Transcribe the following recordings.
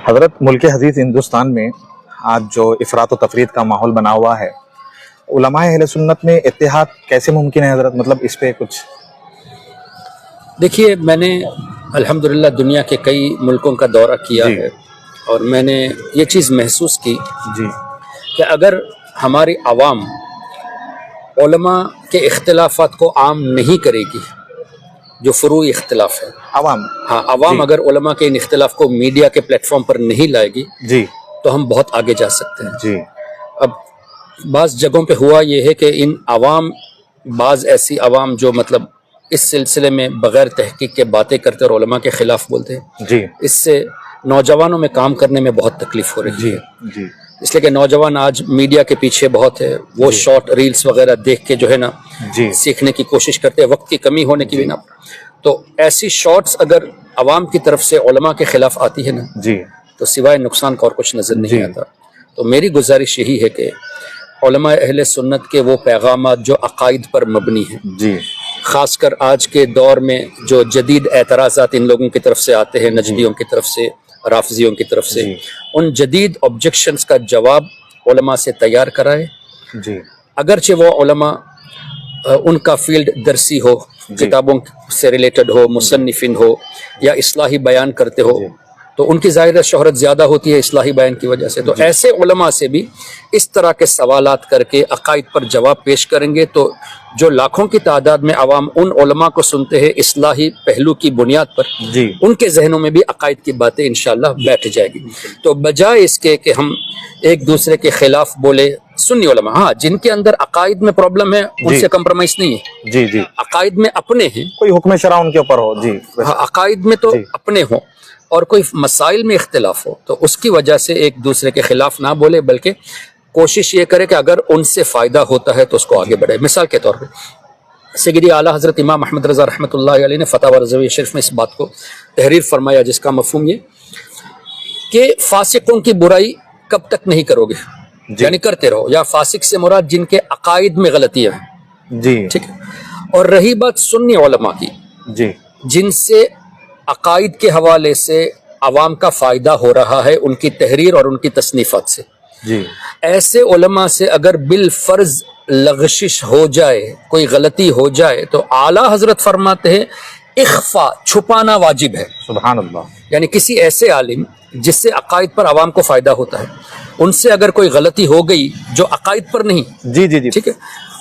حضرت ملک حدیث ہندوستان میں آج جو افراط و تفریط کا ماحول بنا ہوا ہے، علماء اہل سنت میں اتحاد کیسے ممکن ہے حضرت؟ مطلب اس پہ کچھ دیکھیے، میں نے الحمدللہ دنیا کے کئی ملکوں کا دورہ کیا ہے اور میں نے یہ چیز محسوس کی کہ اگر ہماری عوام علماء کے اختلافات کو عام نہیں کرے گی، جو فروعی اختلاف ہے، عوام اگر علماء کے ان اختلاف کو میڈیا کے پلیٹ فارم پر نہیں لائے گی تو ہم بہت آگے جا سکتے ہیں۔ اب بعض جگہوں پہ ہوا یہ ہے کہ ان بعض ایسی عوام جو مطلب اس سلسلے میں بغیر تحقیق کے باتیں کرتے اور علماء کے خلاف بولتے ہیں، اس سے نوجوانوں میں کام کرنے میں بہت تکلیف ہو رہی ہے، اس لیے کہ نوجوان آج میڈیا کے پیچھے بہت ہے، وہ شارٹ ریلز وغیرہ دیکھ کے جو ہے نا سیکھنے کی کوشش کرتے ہیں، وقت کی کمی ہونے کی بنا۔ تو ایسی شارٹس اگر عوام کی طرف سے علماء کے خلاف آتی ہے نا تو سوائے نقصان کا اور کچھ نظر نہیں آتا۔ تو میری گزارش یہی ہے کہ علماء اہل سنت کے وہ پیغامات جو عقائد پر مبنی ہیں، خاص کر آج کے دور میں جو جدید اعتراضات ان لوگوں کی طرف سے آتے ہیں، نجدیوں کی طرف سے، رافضیوں کی طرف سے، ان جدید آبجیکشنز کا جواب علماء سے تیار کرائے۔ اگرچہ وہ علماء ان کا فیلڈ درسی ہو، کتابوں سے ریلیٹڈ ہو، مصنفین ہو یا اصلاحی بیان کرتے ہو، تو ان کی ظاہر شہرت زیادہ ہوتی ہے اصلاحی بیان کی وجہ سے۔ تو ایسے علماء سے بھی اس طرح کے سوالات کر کے عقائد پر جواب پیش کریں گے تو جو لاکھوں کی تعداد میں عوام ان علماء کو سنتے ہیں اصلاحی پہلو کی بنیاد پر، ان کے ذہنوں میں بھی عقائد کی باتیں انشاءاللہ بیٹھ جائے گی۔ تو بجائے اس کے کہ ہم ایک دوسرے کے خلاف بولے، سنی علماء ہاں جن کے اندر عقائد میں پرابلم ہے ان سے کمپرومائز نہیں ہے، عقائد میں اپنے ہیں، کوئی حکم شرع ان کے اوپر ہو، عقائد میں تو اپنے ہوں، اور کوئی مسائل میں اختلاف ہو تو اس کی وجہ سے ایک دوسرے کے خلاف نہ بولے، بلکہ کوشش یہ کرے کہ اگر ان سے فائدہ ہوتا ہے تو اس کو آگے بڑھے۔ مثال کے طور پہ سیدی اعلیٰ حضرت امام احمد رضا رحمۃ اللہ علیہ نے فتاوی رضویہ شریف میں اس بات کو تحریر فرمایا، جس کا مفہوم یہ کہ فاسقوں کی برائی کب تک نہیں کرو گے، یعنی کرتے رہو، یا فاسق سے مراد جن کے عقائد میں غلطیاں ہیں، ٹھیک ہے۔ اور رہی بات سنی علماء کی، جن سے عقائد کے حوالے سے عوام کا فائدہ ہو رہا ہے ان کی تحریر اور ان کی تصنیفات سے، ایسے علماء سے اگر بالفرض لغزش ہو جائے، کوئی غلطی ہو جائے، تو اعلیٰ حضرت فرماتے ہیں اخفا، چھپانا واجب ہے۔ سبحان اللہ۔ یعنی کسی ایسے عالم جس سے عقائد پر عوام کو فائدہ ہوتا ہے، ان سے اگر کوئی غلطی ہو گئی جو عقائد پر نہیں، ٹھیک ہے،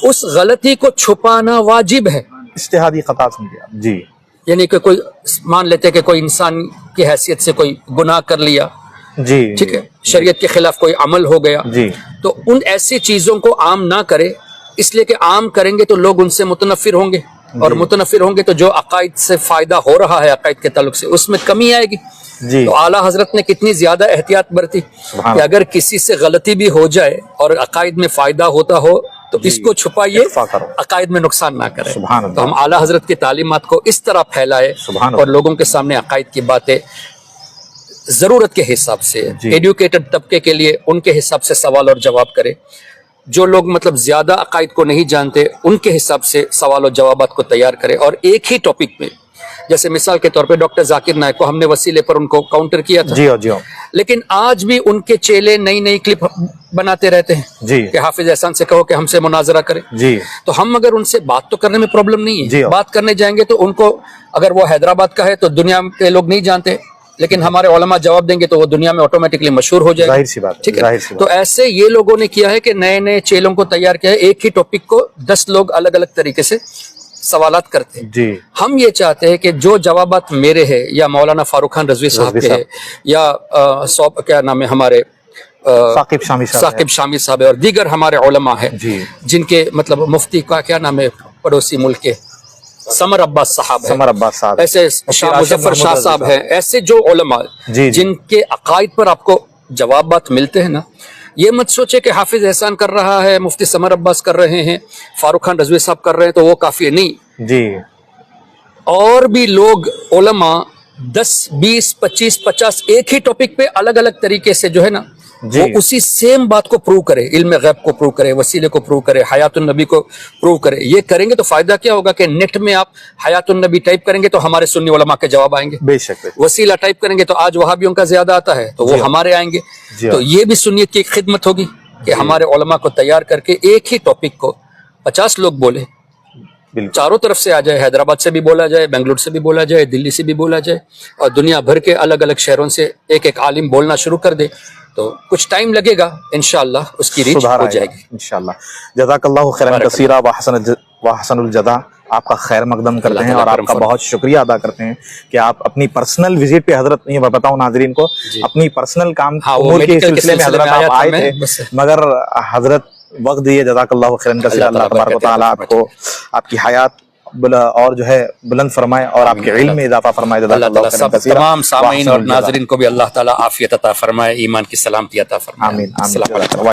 اس غلطی کو چھپانا واجب ہے۔ اجتہادی خطا سمجھے، یعنی کہ کوئی مان لیتے کہ کوئی انسان کی حیثیت سے کوئی گناہ کر لیا، ٹھیک ہے، شریعت کے خلاف کوئی عمل ہو گیا، تو ان ایسی چیزوں کو عام نہ کرے، اس لیے کہ عام کریں گے تو لوگ ان سے متنفر ہوں گے، اور متنفر ہوں گے تو جو عقائد سے فائدہ ہو رہا ہے عقائد کے تعلق سے اس میں کمی آئے گی۔ تو اعلیٰ حضرت نے کتنی زیادہ احتیاط برتی کہ اگر کسی سے غلطی بھی ہو جائے اور عقائد میں فائدہ ہوتا ہو تو اس کو چھپائیے، عقائد میں نقصان نہ کرے۔ تو ہم اعلیٰ حضرت کی تعلیمات کو اس طرح پھیلائے اور لوگوں کے سامنے عقائد کی باتیں ضرورت کے حساب سے، ایڈوکیٹڈ طبقے کے لیے ان کے حساب سے سوال اور جواب کرے، جو لوگ مطلب زیادہ عقائد کو نہیں جانتے ان کے حساب سے سوال اور جوابات کو تیار کرے، اور ایک ہی ٹاپک میں، جیسے مثال کے طور پہ ڈاکٹر ذاکر نائک کو ہم نے وسیلے پر ان کو کاؤنٹر کیا تھا، لیکن آج بھی ان کے چیلے نئی نئی کلپ بناتے رہتے ہیں کہ حافظ احسان سے کہو کہ ہم سے مناظرہ کریں۔ تو ہم اگر ان سے بات تو کرنے میں پرابلم نہیں ہے، بات کرنے جائیں گے تو ان کو، اگر وہ حیدرآباد کا ہے تو دنیا کے لوگ نہیں جانتے، لیکن ہمارے علماء جواب دیں گے تو وہ دنیا میں آٹومیٹکلی مشہور ہو جائے گا، ٹھیک ہے۔ تو ایسے یہ لوگوں نے کیا ہے کہ نئے نئے چیلوں کو تیار کیا ہے، ایک ہی ٹاپک کو 10 لوگ الگ الگ طریقے سے سوالات کرتے ہیں۔ ہم یہ چاہتے ہیں کہ جو جوابات میرے ہیں یا مولانا فاروق خان رضوی صاحب کے ہیں یا کیا نام ہے ہمارے ثاقب شامی صاحب اور دیگر ہمارے علماء ہیں، جن کے مطلب مفتی کا کیا نام ہے پڑوسی ملک کے سمر عباس صاحب، ایسے شاہ مظفر شاہ صاحب ہیں، ایسے جو علماء جن کے عقائد پر آپ کو جوابات ملتے ہیں نا، یہ مت سوچے کہ حافظ احسان کر رہا ہے، مفتی سمر عباس کر رہے ہیں، فاروق خان رضوی صاحب کر رہے ہیں تو وہ کافی ہے، نہیں، اور بھی لوگ علماء 10 20 25 50 ایک ہی ٹاپک پہ الگ الگ طریقے سے جو ہے نا وہ اسی سیم بات کو پروو کرے, علم غیب کو پروو کرے, وسیلے کو پروو کرے, حیات النبی کو پروو کرے. یہ کریں گے تو فائدہ کیا ہوگا کہ نیٹ میں آپ حیات النبی ٹائپ کریں گے تو ہمارے سنی علماء کے جواب آئیں گے. بے شک. وسیلہ ٹائپ کریں گے تو آج وہابیوں کا زیادہ آتا ہے تو وہ ہمارے آئیں گے. تو یہ بھی سنیت کی ایک خدمت ہوگی کہ ہمارے علماء کو تیار کر کے ایک ہی ٹاپک کو 50 لوگ بولے, چاروں طرف سے آ جائے, حیدرآباد سے بھی بولا جائے, بنگلور سے بھی بولا جائے, دلی سے بھی بولا جائے, اور دنیا بھر کے الگ الگ شہروں سے ایک ایک عالم بولنا شروع کر دے. تو کچھ ٹائم لگے گا, انشاءاللہ اس کی ریچ ہو جائے گی انشاءاللہ. جزاک اللہ خیرا کثیرا وحسن الجزا. آپ کا خیر مقدم کرتے ہیں اور آپ کا بہت شکریہ ادا کرتے ہیں کہ آپ اپنی پرسنل وزٹ پہ حضرت, یہ بتاؤں ناظرین کو, اپنی پرسنل کام امور کے سلسلے میں حضرت آپ آئے تھے, مگر حضرت وقت دیے. جزاک اللہ خیرا کثیرا. اللہ تبارک و تعالیٰ آپ کو آپ کی حیات اور جو ہے بلند فرمائے اور آپ کے علم میں اضافہ فرمائے. تمام سامعین اور ناظرین کو بھی اللہ تعالیٰ عافیت عطا فرمائے, ایمان کی سلامتی عطا فرمائے. آمین.